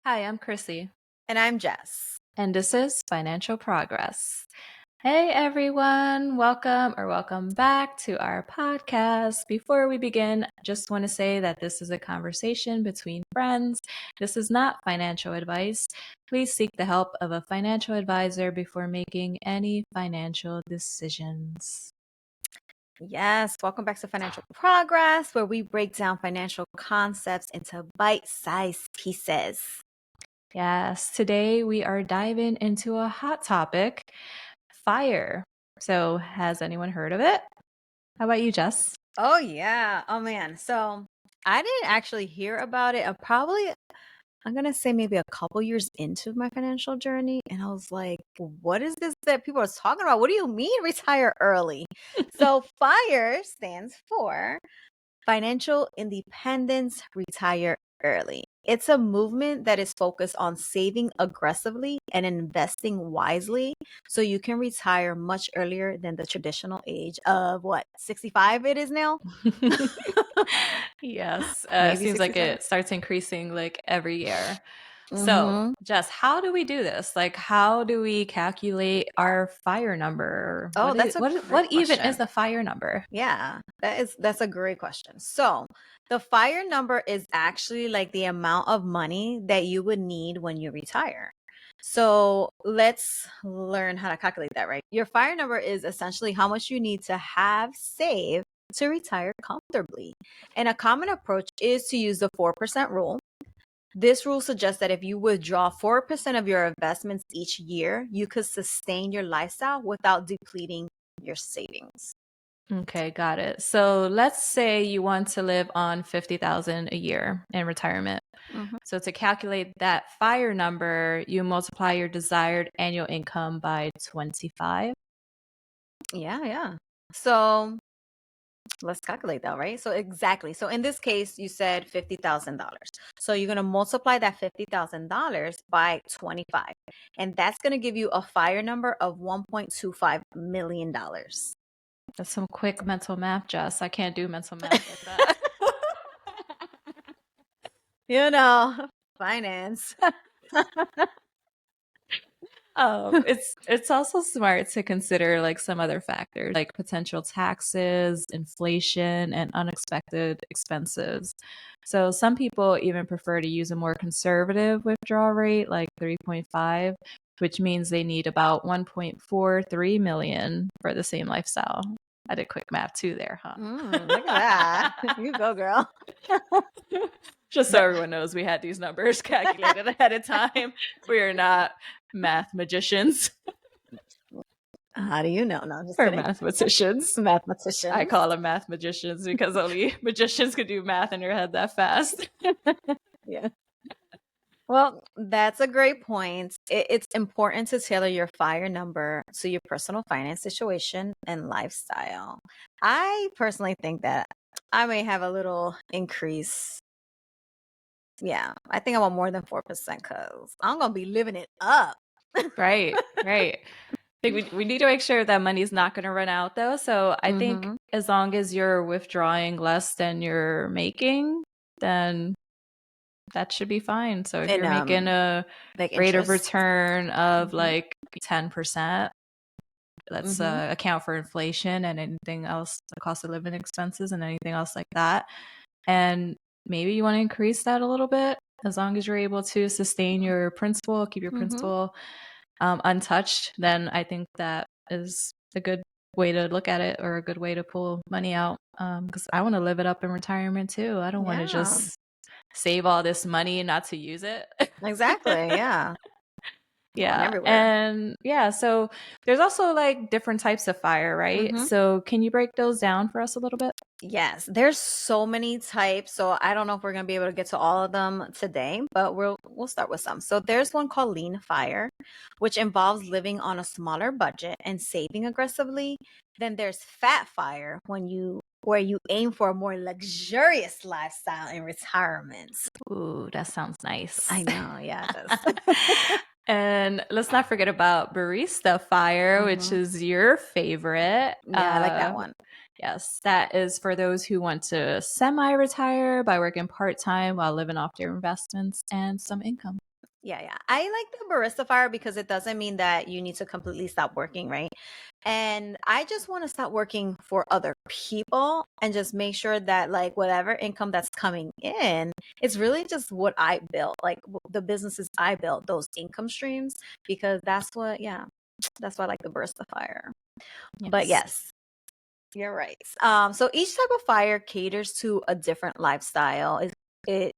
Hi, I'm Chrissy, And I'm Jess. and this is Financial Progress. Hey everyone, welcome back to our podcast. Before we begin, just want to say that this is a conversation between friends. This is not financial advice. Please seek the help of a financial advisor before making any financial decisions. Yes, welcome back to Financial Progress, where we break down financial concepts into bite sized pieces. Yes, today we are diving into a hot topic, FIRE. So, has anyone heard of it? How about you, Jess? Oh, yeah. Oh, man. So I didn't actually hear about it. I'm going to say maybe a couple years into my financial journey. And I was like, what is this that people are talking about? What do you mean retire early? So FIRE stands for Financial Independence, Retire Early. It's a movement that is focused on saving aggressively and investing wisely so you can retire much earlier than the traditional age of 65 it is now? Yes, it Maybe seems like 67. it starts increasing like every year. So, Mm-hmm. Jess, how do we do this? Like, how do we calculate our fire number? Oh, that's a great What even is question. the fire number? Yeah, that's a great question. So, the FIRE number is actually like the amount of money that you would need when you retire. So, let's learn how to calculate that, right? Your FIRE number is essentially how much you need to have saved to retire comfortably. And a common approach is to use the 4% rule. This rule suggests that if you withdraw 4% of your investments each year, you could sustain your lifestyle without depleting your savings. Okay, got it. So, let's say you want to live on 50,000 a year in retirement. Mhm. So, to calculate that fire number, you multiply your desired annual income by 25. Yeah, yeah. So let's calculate that, right? So exactly. So in this case, you said $50,000. So you're going to multiply that $50,000 by 25. And that's going to give you a fire number of $1.25 million. That's some quick mental math, Jess. I can't do mental math like that. You know, finance. It's also smart to consider like some other factors like potential taxes, inflation, and unexpected expenses. So some people even prefer to use a more conservative withdrawal rate like 3.5, which means they need about 1.43 million for the same lifestyle. I did quick math too there, huh? Look at that. You go, girl. Just so But everyone knows, we had these numbers calculated ahead of time. We are not math magicians how do you know? No, I'm just or kidding. mathematicians. I Mathematicians. call them math magicians because only magicians could do math in your head that fast. Yeah. Well, that's a great point. It's important to tailor your fire number to your personal finance situation and lifestyle. I personally think that I may have a little increase. Yeah, I think I want more than 4% because I'm going to be living it up. Right, right. I think we need to make sure that money's not going to run out though. So I think Mm-hmm. as long as you're withdrawing less than you're making, then that should be fine. So if And you're making a like rate of interest. return of Mm-hmm. like 10%, let's Mm-hmm. account for inflation and anything else, the cost of living expenses and anything else like that. And maybe you want to increase that a little bit as long as you're able to sustain your principal, keep your Mm-hmm. principal untouched, then I think that is a good way to look at it or a good way to pull money out. Because I want to live it up in retirement too. I don't want to Yeah, just save all this money and not to use it. exactly. Yeah. Going Yeah. everywhere. And yeah, so there's also like different types of fire, right? Mm-hmm. So can you break those down for us a little bit? Yes, there's so many types, so I don't know if we're gonna be able to get to all of them today, but we'll start with some. So there's one called Lean Fire, which involves living on a smaller budget and saving aggressively. Then there's Fat Fire, where you aim for a more luxurious lifestyle in retirement. Ooh, that sounds nice. I know, yeah, it does. And let's not forget about Barista Fire, which hmm is your favorite. Yeah, I like that one. Yes, that is for those who want to semi retire by working part time while living off their investments and some income. Yeah. I like the Barista FIRE because it doesn't mean that you need to completely stop working, right? And I just want to stop working for other people and just make sure that like whatever income that's coming in, it's really just what I built, like the businesses I built, those income streams, because that's what, yeah, that's why I like the Barista FIRE. But Yes. yes, you're right. So each type of fire caters to a different lifestyle. It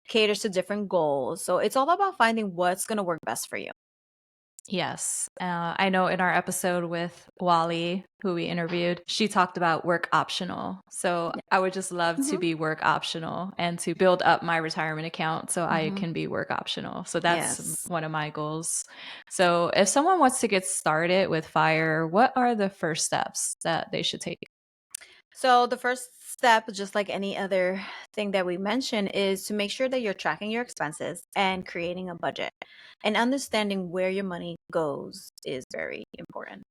caters to different goals. So it's all about finding what's going to work best for you. Yes. I know in our episode with Wally, who we interviewed, she talked about work optional. So I would just love to Hmm. be work optional and to build up my retirement account so I Hmm. can be work optional. So that's Yes. one of my goals. So if someone wants to get started with FIRE, what are the first steps that they should take? So the first step, just like any other thing that we mentioned, is to make sure that you're tracking your expenses and creating a budget. And understanding where your money goes is very important.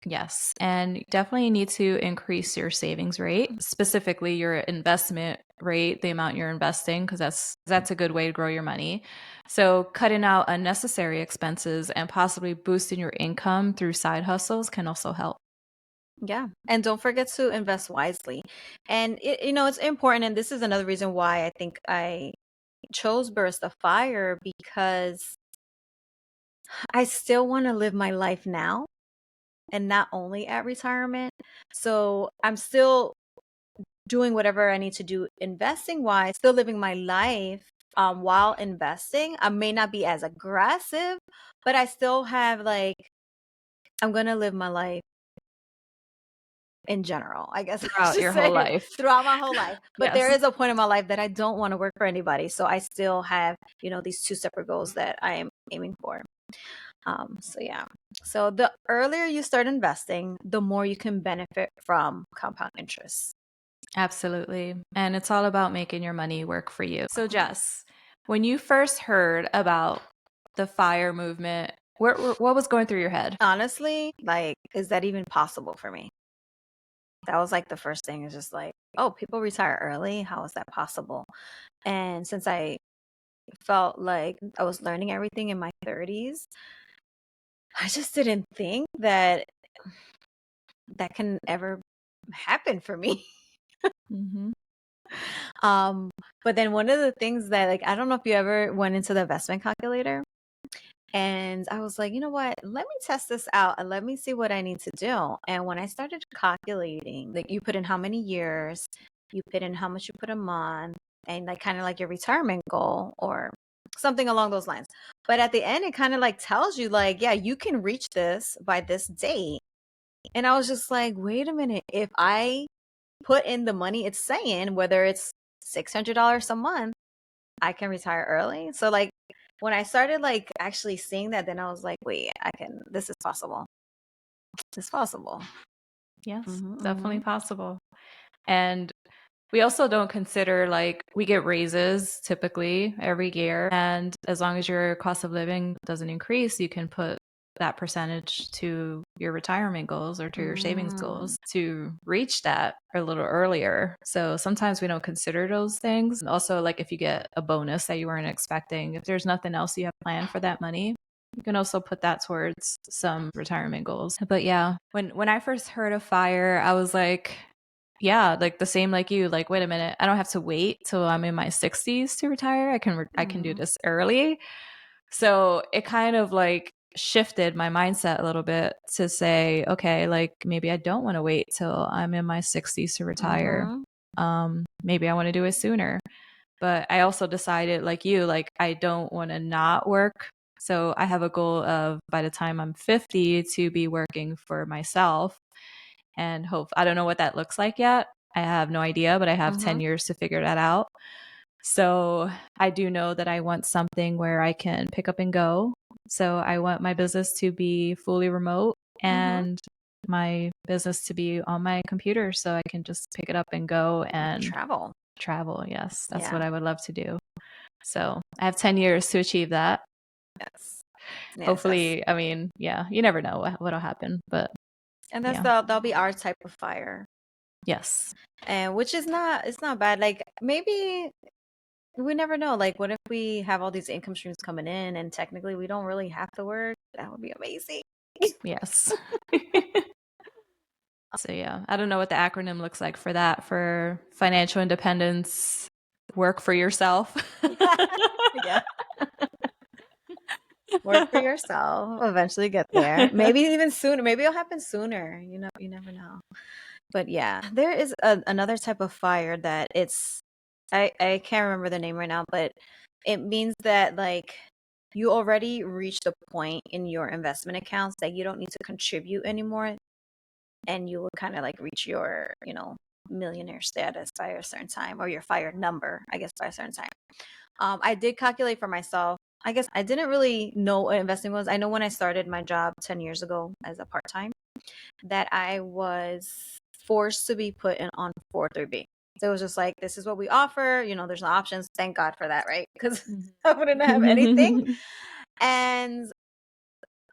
Yes, and you definitely need to increase your savings rate, specifically your investment rate, the amount you're investing, because that's a good way to grow your money. So cutting out unnecessary expenses and possibly boosting your income through side hustles can also help. Yeah. And don't forget to invest wisely. And it's important. And this is another reason why I think I chose Barista FIRE, because I still want to live my life now and not only at retirement. So I'm still doing whatever I need to do investing wise, still living my life while investing. I may not be as aggressive, but I still have like, I'm going to live my life in general, I guess I Throughout should your whole say, life. throughout my whole life. But Yes. there is a point in my life that I don't want to work for anybody. So I still have, these two separate goals that I am aiming for. So yeah. So the earlier you start investing, the more you can benefit from compound interest. Absolutely. And it's all about making your money work for you. So, Jess, when you first heard about the FIRE movement, what was going through your head? Honestly, like, is that even possible for me? That was like the first thing, is just like, oh, people retire early. How is that possible? And since I felt like I was learning everything in my 30s, I just didn't think that that can ever happen for me. Mm-hmm. But then one of the things that, like, I don't know if you ever went into the investment calculator, and I was like, you know what? Let me test this out and let me see what I need to do. And when I started calculating, like, you put in how many years, you put in how much you put a month, and like kind of like your retirement goal or something along those lines. But at the end, it kind of like tells you, like, yeah, you can reach this by this date. And I was just like, wait a minute. If I put in the money it's saying, whether it's $600 a month, I can retire early. So like when I started like actually seeing that, then I was like, wait, this is possible. It's possible. Yes, Hmm. definitely Hmm. possible. And we also don't consider like we get raises typically every year. And as long as your cost of living doesn't increase, you can put that percentage to your retirement goals or to your savings Mm. goals to reach that a little earlier. So sometimes we don't consider those things. And also, like if you get a bonus that you weren't expecting, if there's nothing else you have planned for that money, you can also put that towards some retirement goals. But yeah, when I first heard of FIRE, I was like, yeah, like the same like you, like, wait a minute, I don't have to wait till I'm in my 60s to retire. I can do Mm. this early. So it kind of like shifted my mindset a little bit to say, okay, like maybe I don't want to wait till I'm in my 60s to retire. Mhm. Maybe I want to do it sooner. But I also decided, like you, like I don't want to not work. So I have a goal of by the time I'm 50 to be working for myself and hope. I don't know what that looks like yet. I have no idea, but I have 10 Mhm. years to figure that out. So I do know that I want something where I can pick up and go. So I want my business to be fully remote Mhm. and my business to be on my computer so I can just pick it up and go and Travel. travel. Yes, that's Yeah. what I would love to do. So I have 10 years to achieve that. Yes. Yes. Hopefully, I mean, yeah, you never know what'll happen, but And yeah. that'll be our type of fire. Yes. And which is not, it's not bad. Like maybe We never know. Like, what if we have all these income streams coming in and technically we don't really have to work? That would be amazing. Yes. So yeah, I don't know what the acronym looks like for that, for financial independence, work for yourself. Yeah. Work for yourself. Eventually get there. Maybe even sooner. Maybe it'll happen sooner. You know, you never know. But yeah, there is another type of fire that I can't remember the name right now, but it means that like you already reached a point in your investment accounts that you don't need to contribute anymore, and you will kind of like reach your, millionaire status by a certain time, or your fire number, I guess, by a certain time. I did calculate for myself. I guess I didn't really know what investing was. I know when I started my job 10 years ago as a part-time that I was forced to be put in on 403B. So it was just like, this is what we offer. There's no options. Thank God for that, right? Because I wouldn't have anything. And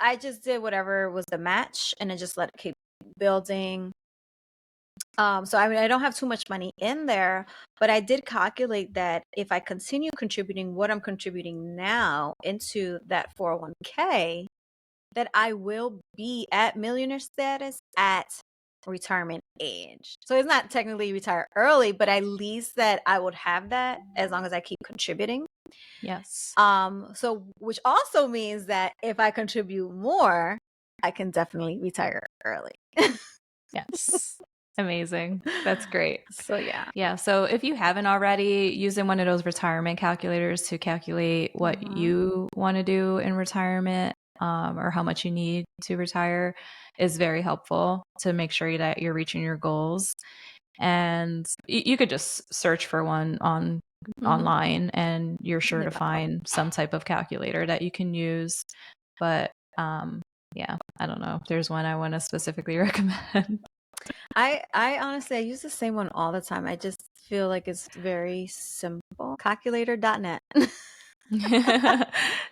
I just did whatever was the match, and I just let it keep building. So I mean, I don't have too much money in there, but I did calculate that if I continue contributing what I'm contributing now into that 401k, that I will be at millionaire status at retirement age. So it's not technically retire early, but at least that I would have that as long as I keep contributing. Yes. So which also means that if I contribute more, I can definitely retire early. Yes. Amazing. That's great. So yeah. Yeah. So if you haven't already, using one of those retirement calculators to calculate what you want to do in retirement, or how much you need to retire, is very helpful to make sure that you're reaching your goals. And you could just search for one online, and you're sure to find some type of calculator that you can use. But yeah, I don't know if there's one I want to specifically recommend. I honestly, I use the same one all the time. I just feel like it's very simple. Calculator.net. All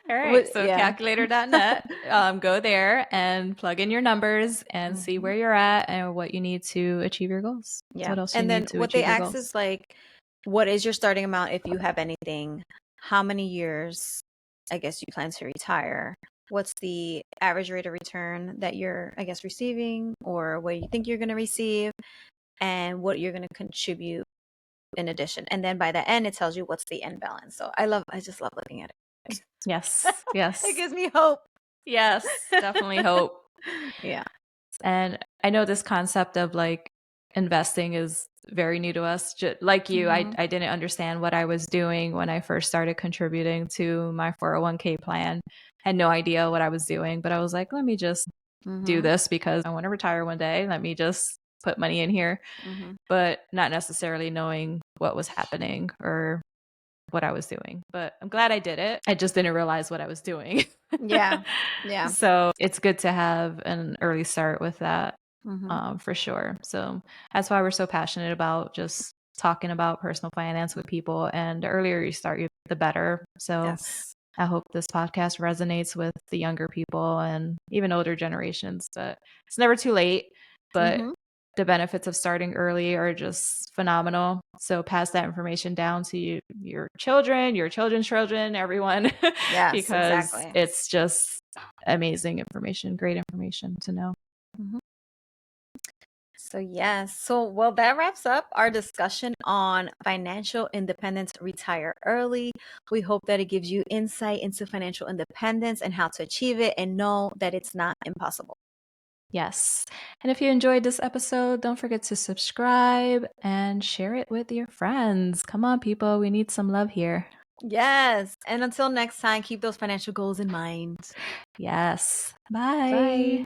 right. So Yeah. calculator.net, go there and plug in your numbers and see where you're at and what you need to achieve your goals. Yeah. What else And you then need to what they achieve your ask goals. is like, what is your starting amount if you have anything? How many years, I guess, you plan to retire? What's the average rate of return that you're, I guess, receiving, or what you think you're going to receive, and what you're going to contribute in addition. And then by the end, it tells you what's the end balance. So I just love looking at it. Yes. Yes. It gives me hope. Yes. Definitely hope. Yeah. And I know this concept of like investing is very new to us. Like you, I didn't understand what I was doing when I first started contributing to my 401k plan. Had no idea what I was doing, but I was like, let me just do this because I want to retire one day. Let me just put money in here, but not necessarily knowing what was happening or what I was doing. But I'm glad I did it. I just didn't realize what I was doing. Yeah. Yeah. So it's good to have an early start with that, for sure. So that's why we're so passionate about just talking about personal finance with people. And the earlier you start, the better. So Yes. I hope this podcast resonates with the younger people and even older generations. But it's never too late. But the benefits of starting early are just phenomenal. So pass that information down to your children, your children's children, everyone, Yes, because exactly. it's just amazing information, great information to know. So yes. So well, that wraps up our discussion on financial independence, retire early. We hope that it gives you insight into financial independence and how to achieve it, and know that it's not impossible. Yes. And if you enjoyed this episode, don't forget to subscribe and share it with your friends. Come on, people. We need some love here. Yes. And until next time, keep those financial goals in mind. Yes. Bye.